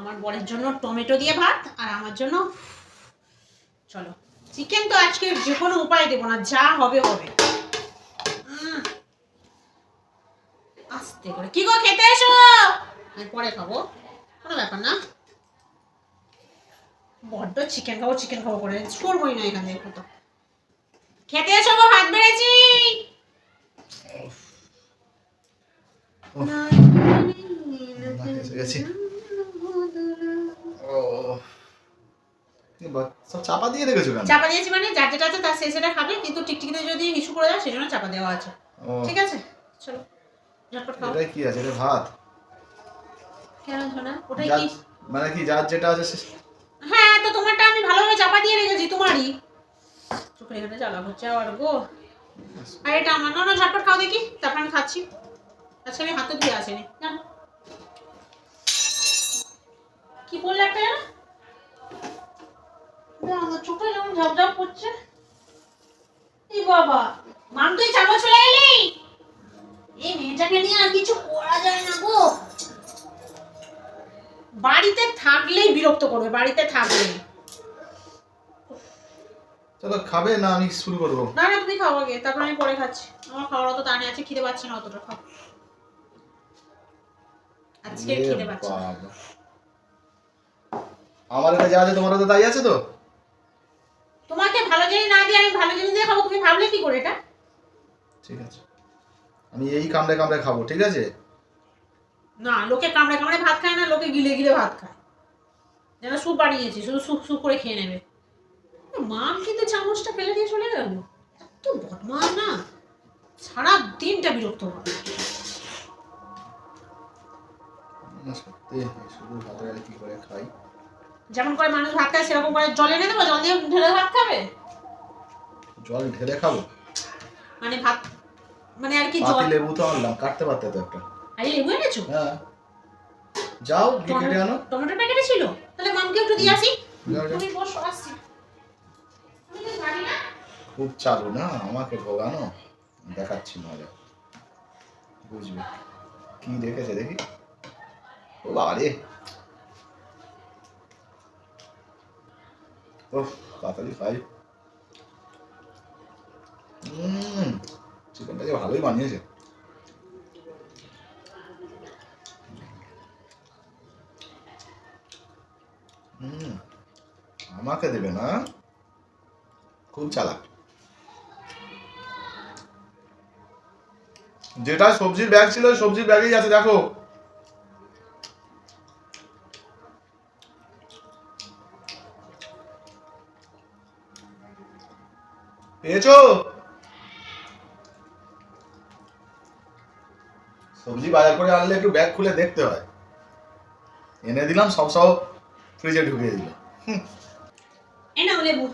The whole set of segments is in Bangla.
আমার বরের জন্য টমেটো দিয়ে ভাত আর আমার জন্য চলো চিকেন তো আজকে যে কোনো উপায় দেবো না, যা হবে হবে। আস্তে করে কি গো খেতে এসো, আমি পরে খাবো, কোনো ব্যাপার না। বড্ড চিকেন খাবো করে সরবই না এখান থেকে। তো খেতে এসো গো, ভাত বেড়েছি। সব চাপা দিয়ে রেখেছো কেন? চাপা দিয়েছি মানে যার যেটা আছে তার সেটা খাবে, কিন্তু টিকটিকিতে যদি ইস্যু করে যায় সেজন্য চাপা দেওয়া আছে। ঠিক আছে চলো ঝটপট খাও। এটাই কি আছে? এটা ভাত কেন শোনা ওটাই কি মানে কি যার যেটা আছে হ্যাঁ, তো তোমারটা আমি ভালোভাবে চাপা দিয়ে রেখেছি, তোমারই চোখের এখানে জ্বালা হচ্ছে আর গো। আর এটা আমার না, ঝটপট খাও দেখি, তারপর আমি খাচ্ছি। আজকে আমি হাতে ধুয়ে আসিনি জানো। কি বললে একটা আমার চোখে যেমন ঝাপঝাপ করছে। এই বাবা মাম, তুই চাপা চলে এলি। এই মেয়েটাকে নিয়ে আর কিছু করা যায় না গো। বাড়িতে থাকলেই বিরক্ত করবে, বাড়িতে থাকলেই। চলো খাবে না আমি শুরু করবো? না না তুমি খাও আগে, তারপর আমি পরে খাচ্ছি। আমার খাওয়ার অত টানে আছে, খিদে পাচ্ছে না অতটা। খাও আজকে খিদে পাচ্ছে না। আমার কাছে যা আছে তোমারও তো তাই আছে তো। তোমাকে ভালো জিনিস না দিয়ে আমি ভালো জিনিস দিয়ে খাবো, তুমি ভাবলে কি করে এটা? ঠিক আছে আমি এই কামড়ে কামড়ে খাবো, ঠিক আছে? না, লোকে কামড়ে কামড়ে ভাত খায় না, লোকে গিলে গিলে ভাত খায়। যেন স্যুপ বানিয়েছি, শুধু স্যুপ স্যুপ করে খেয়ে নেবে। মাম কিন্তু চামচটা ফেলে দিয়ে চলে গেল। এত বদমাশ না, সারা দিনটা বিরক্ত করে। সত্যি শুধু ভাত আর কি করে খাই। যেমন করে মানুষ ভাত খায় সেরকম করে জল এনে দেবো, জল দিয়ে ঢেলে ভাত খাবে? জল ঢেলে খাবো মানে ভাত মানে আর কি? জল লেবু তো আনলাম, কাটতে পারতে তো একটা। আরে লেবু এনেছো? হ্যাঁ যাও গিয়ে কেটে আনো। টমেটোর প্যাকেটে ছিল, তাহলে মামকে একটু দিয়ে আসি। যাও, যাও। তুমি বসো, আসছি। আমি তো জানি না। খুব চালু না আমাকে ভোগানো, দেখাচ্ছি মজা, বুঝবে কি দেখেছে দেখি। ও বাবা রে, ও তাড়াতাড়ি খাই। চিকেনটা যে ভালোই বানিয়েছে। আমাকে দেবে না, খুব চালাক। যেটা সবজির ব্যাগ ছিল সবজির ব্যাগেই আছে, দেখো। পেয়েছো? সবজি বাজার করে আনলে একটু ব্যাগ খুলে দেখতে হয়। এনে দিলাম, সব সব ফ্রিজে ঢুকিয়ে দিল। এই নাও লেবু,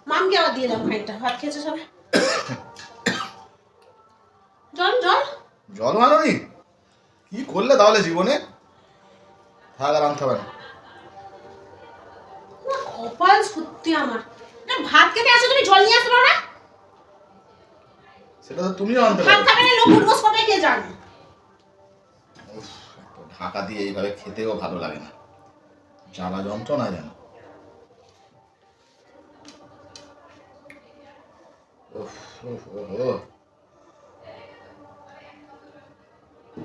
মামকে আবার দিয়ে দাও খানিকটা। ভাত খেয়েছে সবে। জল জল জল মানোনি? কি করলে তাহলে জীবনে? থাক আর আনতে হবে না। কপাল সত্যি আমার। না ভাত খেতে আসো, তুমি জল নিয়ে আসতে পারো না? সেটা তো তুমিও আনতে ভাত পারো। খাবে না লোক উঠবস কবে কে জানে। ঢাকা দিয়ে এইভাবে খেতেও ভালো লাগে না, জ্বালা যন্ত্রণা যেন।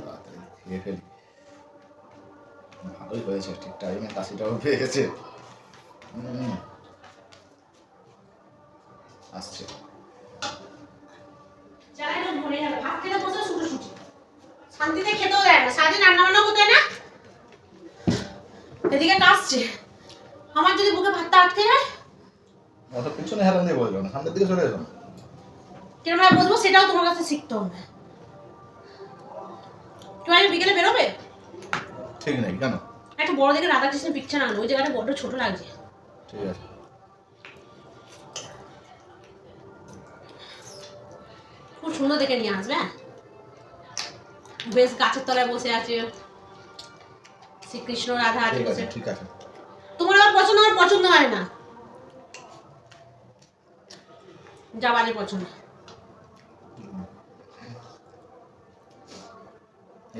তাড়াতাড়ি খেয়ে ফেলি। ভালোই হয়েছে, ঠিক টাইমে কাশিটাও পেয়ে গেছে। আসছে। ভাত খেতে বসে ছুটোছুটি, শান্তিতে খেতেও দেয় না, সারাদিন রান্না বান্না করতে না, এদিকে কাশছে। আমার যদি বুকে ভাতটা আটকে যায়। অত পিছনে হেলান দিয়ে বললো না, সামনের দিকে চলে এলো না। কিরম ভাবে বসবো সেটাও তোমার কাছে শিখতে হবে। তুমি আজ বিকেলে বেরোবে? ঠিক নেই কেন? একটা বড় দেখে রাধাকৃষ্ণের পিকচার আনো, ওই জায়গাটা বড্ড ছোট লাগছে। ঠিক আছে। খুব সুন্দর দেখে নিয়ে আসবে। বেশ গাছের তলায় বসে আছে শ্রীকৃষ্ণ রাধা আছে বসে। ঠিক আছে। তোমার আবার পছন্দ, আমার পছন্দ হয় না। যা বাজে পছন্দ।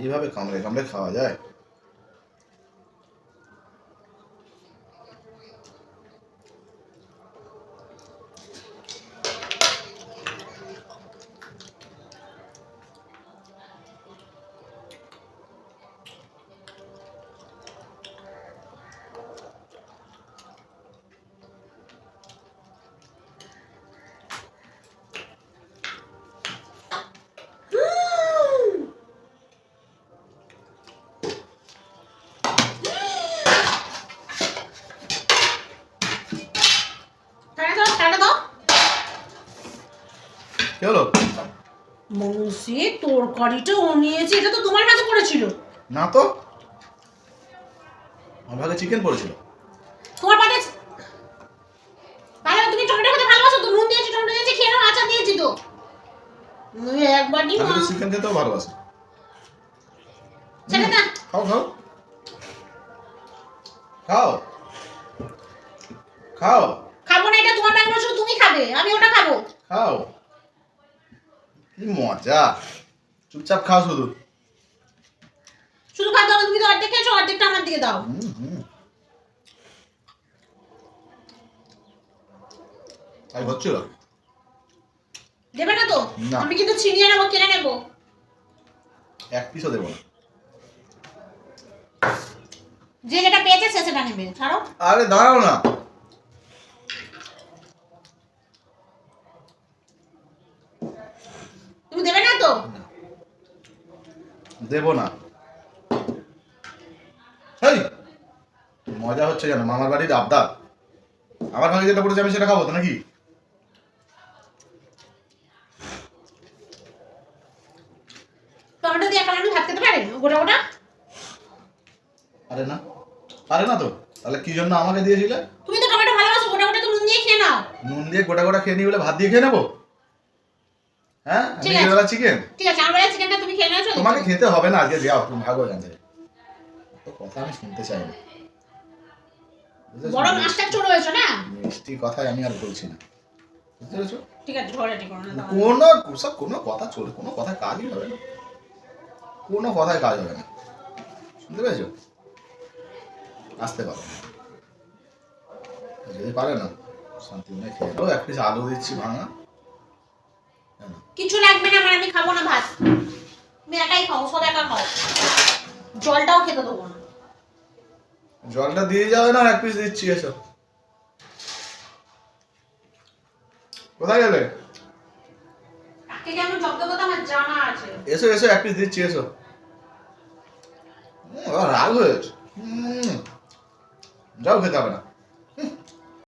এইভাবে কামড়ে কামড়ে খাওয়া যায়? কি হলো? মৌসি তরকারিটা ও নিয়েছে, এটা তো তোমার কাছে পড়েছিল। না তো, আমার ভাগে চিকেন পড়েছিল। তোমার পাতে তাহলে তুমি টমেটো খেতে ভালোবাসো তো, নুন দিয়েছি, টমেটো দিয়েছি, খেয়ে নাও, আচার দিয়েছি তো। একবার কি আমি তো চিকেন খেতেও ভালোবাসি। সেটা না খাও খাও খাও খাও খাবো না, এটা তোমার ব্যাগ, শুধু তুমি খাবে, আমি ওটা খাবো। খাও। কি মজা, চুপচাপ খাও শুধু। শুধু খাতে হবে, তুমি তো অর্ধেক খেয়েছো, অর্ধেকটা আমার দিকে দাও। তাই হচ্ছিল? দেবে না তো? না। আমি কিন্তু ছিনিয়ে নেবো, কিনে নেবো। এক পিসও দেবো না। যে যেটা পেয়েছে সে সেটা নেবে, ছাড়ো। আরে দাঁড়াও না, তুমি দেবে না তো? দেবো না। এই মজা হচ্ছে জানো, মামার বাড়ির আবদার। আমার ভাগে যেটা পড়েছে আমি সেটা খাবো তো নাকি? টমেটো দিয়ে এখন আমি ভাত খেতে পারি গোটা গোটা? আরে না, পারে না তো, তাহলে কি জন্য আমাকে দিয়েছিলে? তুমি তো টমেটো ভালোবাসো, গোটা গোটা তো নুন দিয়ে খেয়ে নাও। নুন দিয়ে গোটা গোটা খেয়ে নি বলে ভাত দিয়ে খেয়ে নেবো? হ্যাঁ, ঠিক আছে। নিজের চিকেন ঠিক আছে, আমার বেলা চিকেনটা তুমি খেয়ে নিয়েছো। তোমাকে খেতে হবে না, আজকে যাও তুমি ভাগো এখান থেকে। তো কথা আমি শুনতে চাই না, বুঝেছো? বড় মাছটা চড়ো হয়েছো না? মিষ্টি কথাই আমি আর বলছি না, বুঝতে পেরেছো? ঠিক আছে, ঝগড়াটি করো না তাহলে। কোনো কথা চলে, কোনো কথা কাজই হবে না, কোনো কথায় কাজ হবে না, শুনতে পেরেছো? আসতে পারো যদি পারে না শান্তি মনে খেয়ে নাও। এক পিস আলু দিচ্ছি ভাঙা। কিছু লাগবে না আমার, আমি খাবো না ভাত। তুমি একাই খাও, সব একা খাও, জলটাও খেতে দেবো না। জলটা দিয়ে যাবে না, এক পিস দিচ্ছি, এসো। কোথায় গেলে? কাকে কেন জব্দ করতে আমার জানা আছে। এসো এসো, এক পিস দিচ্ছি, এসো। রাগ হয়েছে, যাও, খেতে হবে না।